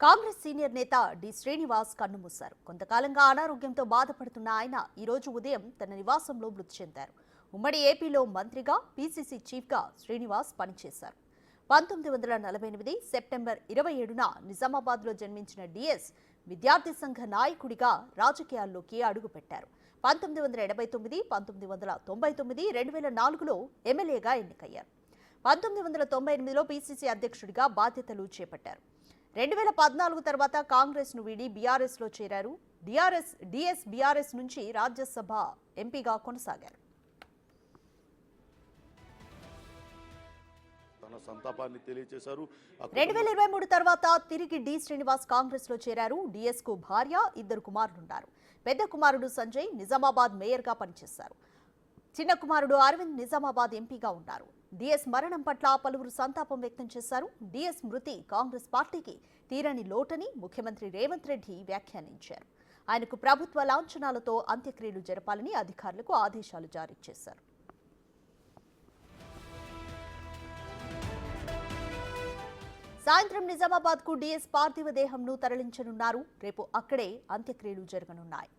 Congress senior నేత D Srinivas కన్నుమూశారు. కొంతకాలంగా అనారోగ్యంతో బాధపడుతున్న ఆయన ఈ రోజు ఉదయం తన నివాసంలో మృతి చెందారు. ఉమ్మడి ఏపీలో మంత్రిగా, పీసీసీ చీఫ్గా శ్రీనివాస్ పనిచేశారు. 1948 సెప్టెంబర్ 27న నిజామాబాద్లో జన్మించిన డిఎస్ విద్యార్థి సంఘ నాయకుడిగా రాజకీయాల్లోకి అడుగుపెట్టారు. 1989, 1999, 2004లో ఎమ్మెల్యేగా ఎన్నికయ్యారు. 1998లో పీసీసీ అధ్యక్షుడిగా బాధ్యతలు చేపట్టారు. 2014 తర్వాత కాంగ్రెస్ ను వీడి బీఆర్ఎస్ లో చేరారు. డిఎస్ బీఆర్ఎస్ నుంచి రాజ్యసభ ఎంపీగా కొనసాగారు. తన సంతాపాన్ని తెలియజేశారు. 2023 తర్వాత తిరిగి డి శ్రీనివాస్ కాంగ్రెస్ లో చేరారు. డిఎస్ కు భార్య, 2 కుమారులున్నారు. పెద్ద కుమారుడు సంజయ్ నిజామాబాద్ మేయర్ గా పనిచేశారు. చిన్న కుమారుడు అరవింద్ నిజామాబాద్ ఎంపీగా ఉన్నారు. డిఎస్ మరణం పట్ల పలువురు సంతాపం వ్యక్తం చేశారు. డిఎస్ మృతి కాంగ్రెస్ పార్టీకి తీరని లోటని ముఖ్యమంత్రి రేవంత్ రెడ్డి వ్యాఖ్యానించారు. ఆయనకు ప్రభుత్వ లాంఛనాలతో అంత్యక్రియలు జరపాలని అధికారులకు ఆదేశాలు జారీ చేశారు. సాయంత్రం నిజామాబాద్ కు డిఎస్ పార్థివ దేహంను తరలించనున్నారు. రేపు అక్కడే అంత్యక్రియలు జరగనున్నాయి.